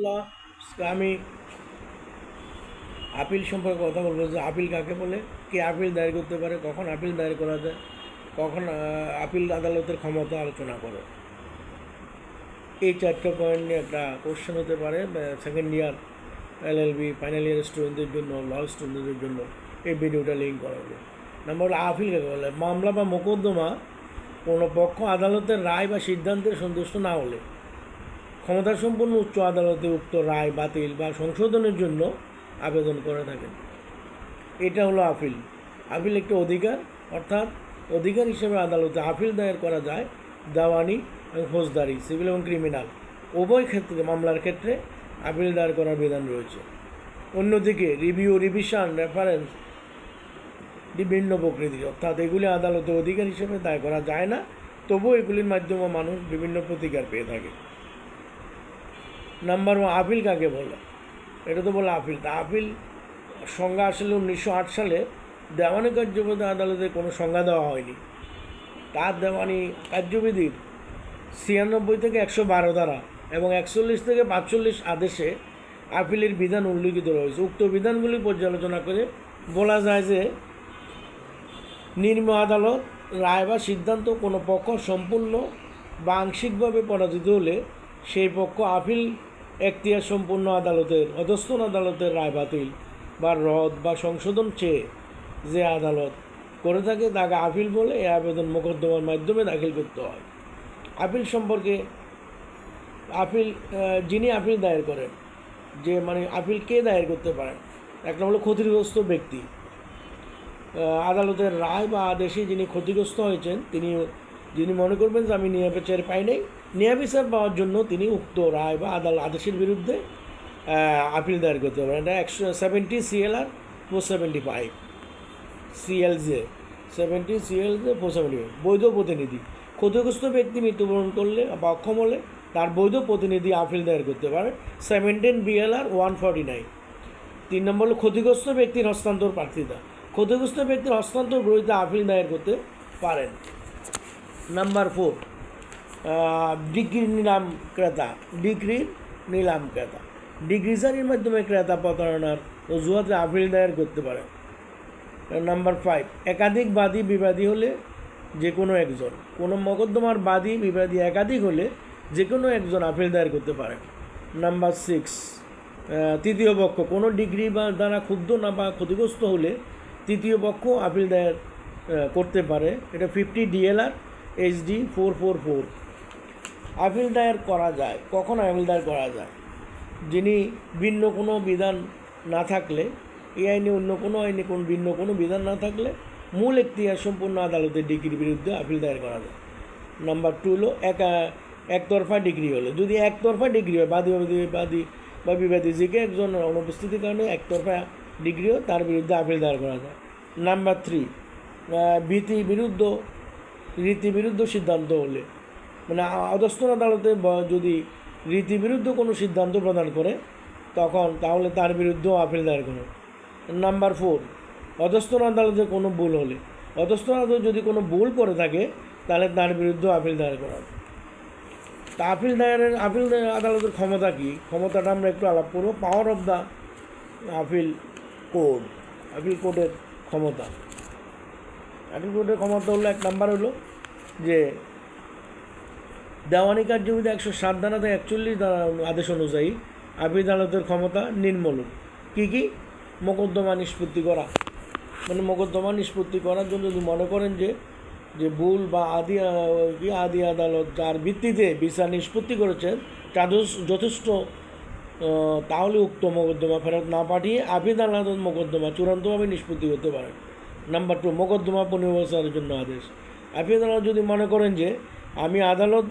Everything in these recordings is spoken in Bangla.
রহমতুল্লাহ। আমি আপিল সম্পর্কে কথা বলবো যে আপিল কাকে বলে, কে আপিল দায়ের করতে পারে, কখন আপিল দায়ের করা যায়, কখন আপিল আদালতের ক্ষমতা আলোচনা করো। এই চারটা পয়েন্ট নিয়ে একটা কোশ্চেন হতে পারে second year LLB final year স্টুডেন্টদের জন্য, ল স্টুডেন্টদের জন্য এই ভিডিওটা লিঙ্ক করা হবে। নাম্বার হলো আপিল কাকে বলে। মামলা বা মোকদ্দমা কোনো পক্ষ আদালতের রায় বা সিদ্ধান্তে সন্তুষ্ট না হলে ক্ষমতাসম্পন্ন উচ্চ আদালতে উক্ত রায় বাতিল বা সংশোধনের জন্য আবেদন করে থাকেন। এটা হলো আপিল। আপিল একটি অধিকার, অর্থাৎ অধিকার হিসেবে আদালতে আপিল দায়ের করা যায়। দেওয়ানি এবং ফৌজদারি, সিভিল এবং ক্রিমিনাল উভয় ক্ষেত্রে মামলার ক্ষেত্রে আপিল দায়ের করার বিধান রয়েছে। অন্যদিকে রিভিউ, রিভিশন, রেফারেন্স বিভিন্ন প্রকৃতির, অর্থাৎ এগুলি আদালতে অধিকার হিসেবে দায়ের করা যায় না, তবুও এগুলির মাধ্যমে মানুষ বিভিন্ন প্রতিকার পেয়ে থাকে। নাম্বার ওয়ান, আপিল কাকে বলে। এটা তো বলে আপিল। তা আপিল সংজ্ঞা আসলে 1908 সালে দেওয়ানি কার্যবিধি আদালতে কোনো সংজ্ঞা দেওয়া হয়নি। তার দেওয়ানি কার্যবিধির 96 থেকে 112 ধারা এবং 41 থেকে 45 আদেশে আপিলের বিধান উল্লিখিত রয়েছে। উক্ত বিধানগুলি পর্যালোচনা করে বলা যায় যে নিম্ন আদালত রায় বা সিদ্ধান্ত কোনো পক্ষ সম্পূর্ণ বা আংশিকভাবে পরাজিত হলে সেই পক্ষ আপিল এখতিয়ার সম্পূর্ণ আদালতের, অধস্তন আদালতের রায় বাতিল বা রদ বা সংশোধন চেয়ে যে আদালত করে থাকে তাকে আপিল বলে। এই আবেদন মোকদ্দমার মাধ্যমে দাখিল করতে হয়। আপিল সম্পর্কে, আপিল যিনি আপিল দায়ের করেন, যে মানে আপিল কে দায়ের করতে পারেন, একটা হলো ক্ষতিগ্রস্ত ব্যক্তি। আদালতের রায় বা আদেশে যিনি ক্ষতিগ্রস্ত হয়েছেন, যিনি মনে করবেন যে আমি ন্যায় বিচার পাই নাই, ন্যায় বিচার পাওয়ার জন্য তিনি উক্ত রায় বা আদেশের বিরুদ্ধে আপিল দায়ের করতে পারেন। এটা 170 CLR 475 CLJ 70 CLJ 475। বৈধ প্রতিনিধি, ক্ষতিগ্রস্ত ব্যক্তি মৃত্যুবরণ করলে বা অক্ষম হলে তার বৈধ প্রতিনিধি আপিল দায়ের করতে পারে। 17 BLR 149। 3 নম্বর হলো ক্ষতিগ্রস্ত ব্যক্তির হস্তান্তর প্রার্থিতা। ক্ষতিগ্রস্ত ব্যক্তির হস্তান্তর বিরুদ্ধে আপিল দায়ের করতে পারেন। নাম্বার 4, ডিগ্রির নিলাম ক্রেতা। ডিগ্রির নিলাম ক্রেতা ডিগ্রি জারির মাধ্যমে ক্রেতা প্রতারণার অজুহাতে আপিল দায়ের করতে পারেন। নাম্বার 5, একাধিক বাদী বিবাদী হলে যে কোনো একজন, কোনো মোকদ্দমার বাদী বিবাদী একাধিক হলে যে কোনো একজন আপিল দায়ের করতে পারেন। নাম্বার 6, তৃতীয় পক্ষ কোনো ডিগ্রি বা দ্বারা ক্ষুব্ধ না বা ক্ষতিগ্রস্ত হলে তৃতীয় পক্ষ আপিল দায়ের করতে পারে। এটা 50 DLR HD 444। আপিল দায়ের করা যায়, কখন আপিল দায়ের করা যায়? যিনি ভিন্ন কোনো বিধান না থাকলে, এই আইনে অন্য কোনো আইনে ভিন্ন কোনো বিধান না থাকলে মূল এখতিয়ার সম্পূর্ণ আদালতের ডিগ্রির বিরুদ্ধে আপিল দায়ের করা যায়। নাম্বার 2 হলো একতরফা ডিগ্রি হলে। যদি একতরফা ডিগ্রি হয়, বাদী বা বিবাদী যে কে একজন অনুপস্থিতির কারণে একতরফা ডিগ্রিও তার বিরুদ্ধে আপিল দায়ের করা যায়। নাম্বার 3, রীতিবিরুদ্ধ সিদ্ধান্ত হলে, মানে অধস্তন আদালতে যদি রীতিবিরুদ্ধ কোনো সিদ্ধান্ত প্রদান করে তাহলে তার বিরুদ্ধেও আপিল দায়ের করে। নাম্বার 4, অধস্তন আদালতে কোনো ভুল হলে, অধস্তন আদালত যদি কোনো ভুল করে থাকে তাহলে তার বিরুদ্ধেও আপিল দায়ের করা হবে। তা আপিল আদালতের ক্ষমতা কী, ক্ষমতাটা আমরা একটু আলাপ করবো। Power of the appeal code. Appeal কোডের ক্ষমতা, আপিল কোডের ক্ষমতা হলো, 1 নাম্বার হলো যে দেওয়ানি কার্যবিধি 107 ধারা থেকে 41 ধারা আদেশ অনুযায়ী আপিল আদালতের ক্ষমতা নিম্নরূপ। কী মোকদ্দমা নিষ্পত্তি করা, মানে মোকদ্দমা নিষ্পত্তি করার জন্য যদি মনে করেন যে ভুল বা আদি আদালত যার ভিত্তিতে বিচার নিষ্পত্তি করেছেন তা যথেষ্ট, তাহলে উক্ত মোকদ্দমা ফেরত না পাঠিয়ে আপিল আদালত মোকদ্দমা চূড়ান্তভাবে নিষ্পত্তি করতে পারেন। নাম্বার 2, মোকদ্দমা পুনর্বিবেচনার জন্য আদেশ। আপিল আদালত যদি মনে করেন যে আমি আদালত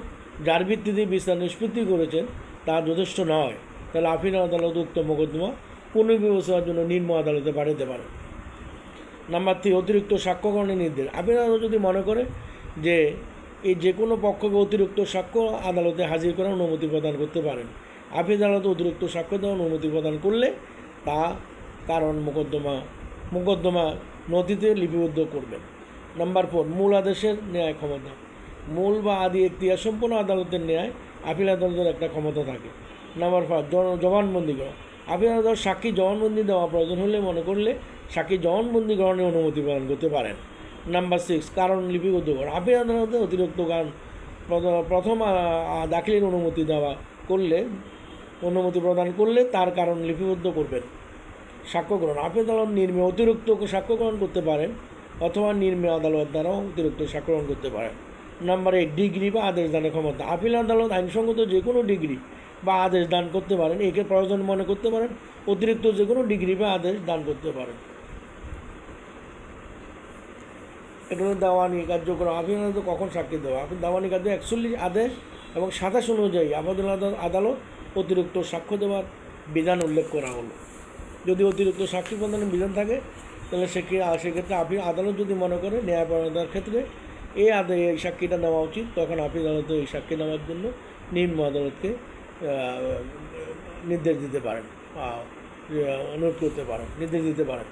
যার ভিত্তিতে বিচার নিষ্পত্তি করেছেন তা যথেষ্ট নয়, তাহলে আপিল আদালত উক্ত মোকদ্দমা পুনর্বিবেচনার জন্য নিম্ন আদালতে পাঠাতে পারে। নাম্বার 3, অতিরিক্ত সাক্ষ্যকরণের নির্দেশ। আপিল আদালত যদি মনে করে যে যে কোনো পক্ষকে অতিরিক্ত সাক্ষ্য আদালতে হাজির করার অনুমতি প্রদান করতে পারেন। আপিল আদালত অতিরিক্ত সাক্ষ্য দেওয়ার অনুমতি প্রদান করলে তা কারণ মোকদ্দমা নথিতে লিপিবদ্ধ করবেন। নাম্বার 4, মূল আদেশের ন্যায় ক্ষমতা। মূল বা আদি এখতিয়ার সম্পন্ন আদালতের ন্যায় আপিল আদালতের একটা ক্ষমতা থাকে। নাম্বার 5 জবানবন্দি গ্রহণ। আপিল আদালত সাক্ষী জবানবন্দি দেওয়া প্রয়োজন হলে মনে করলে সাক্ষী জবানবন্দি গ্রহণের অনুমতি প্রদান করতে পারেন। নাম্বার 6 কারণ লিপিবদ্ধ করা। আপিল আদালতে অতিরিক্ত কারণ প্রথম দাখিলের অনুমতি প্রদান করলে তার কারণ লিপিবদ্ধ করবেন। সাক্ষ্য গ্রহণ। আপিল আদালত নিম্নে অতিরিক্ত সাক্ষ্য গ্রহণ করতে পারেন অথবা নিম্ন আদালত দ্বারাও অতিরিক্ত সাক্ষ্য গ্রহণ করতে পারেন। নাম্বার 8 ডিগ্রি বা আদেশ দানের ক্ষমতা। আপিল আদালত আইনসঙ্গত যে কোনো ডিগ্রি বা আদেশ দান করতে পারেন, একে প্রয়োজন মনে করতে পারেন, অতিরিক্ত যে কোনো ডিগ্রি বা আদেশ দান করতে পারেন। এটা হলো দেওয়ানি কার্যক্রম। আপিল আদালত কখন সাক্ষী দেওয়া? আপনি দেওয়ানি কার্য 41 আদেশ এবং 27 অনুযায়ী আবেদন আদালত অতিরিক্ত সাক্ষ্য দেওয়ার বিধান উল্লেখ করা হলো। যদি অতিরিক্ত সাক্ষী প্রদানের বিধান থাকে তাহলে সেক্ষেত্রে আপিল আদালত যদি মনে করে ন্যায়পরায়ণতার ক্ষেত্রে এই সাক্ষীটা নেওয়া উচিত, তখন আপিল আদালতে এই সাক্ষী নেওয়ার জন্য নিম্ন আদালতকে নির্দেশ দিতে পারেন, অনুরোধ করতে পারেন, নির্দেশ দিতে পারেন।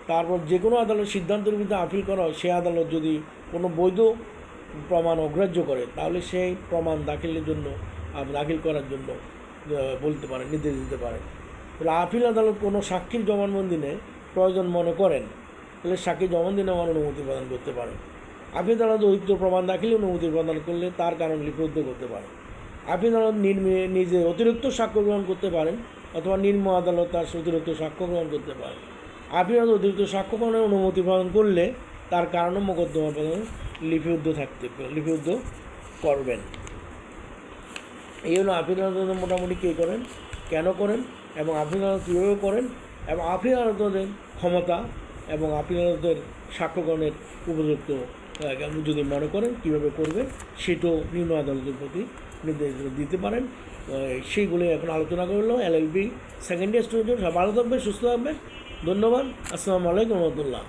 তারপর যে কোনো আদালত সিদ্ধান্তের বিরুদ্ধে আপিল করা হয়, সে আদালত যদি কোনো বৈধ প্রমাণ অগ্রাহ্য করে তাহলে সেই প্রমাণ দাখিল করার জন্য বলতে পারেন, নির্দেশ দিতে পারেন। তাহলে আপিল আদালত কোনো সাক্ষীর জবানবন্দি প্রয়োজন মনে করেন তাহলে সাক্ষী জবানবন্দি নেওয়ার অনুমতি প্রদান করতে পারেন। আপিল আদালত অতিরিক্ত প্রমাণ দাখিলে অনুমতি প্রদান করলে তার কারণ লিপিবদ্ধ করতে পারেন। আপিল আদালত নিজে অতিরিক্ত সাক্ষ্য গ্রহণ করতে পারেন অথবা নিম্ন আদালত তার অতিরিক্ত সাক্ষ্য গ্রহণ করতে পারেন। আপিল আদালত অতিরিক্ত সাক্ষ্য গ্রহণের অনুমতি প্রদান করলে তার কারণ মোকদ্দমা প্রদান লিপিবদ্ধ করবেন। এই হলো আপিল আদালত মোটামুটি কে করেন, কেন করেন এবং আপিল আদালত কীভাবে করেন এবং আপিল আদালতের ক্ষমতা এবং আপিল আদালতের সাক্ষ্য গ্রহণের উপযুক্ত যদি মনে করেন কীভাবে করবেন সেটাও নিম্ন আদালতের প্রতি নির্দেশ দিতে পারেন। সেইগুলোই এখন আলোচনা করলো। LLB সেকেন্ড ইয়ার স্টুডেন্ট সব ভালো থাকবেন, সুস্থ থাকবেন। ধন্যবাদ। আসসালামু আলাইকুম রহমতুল্লাহ।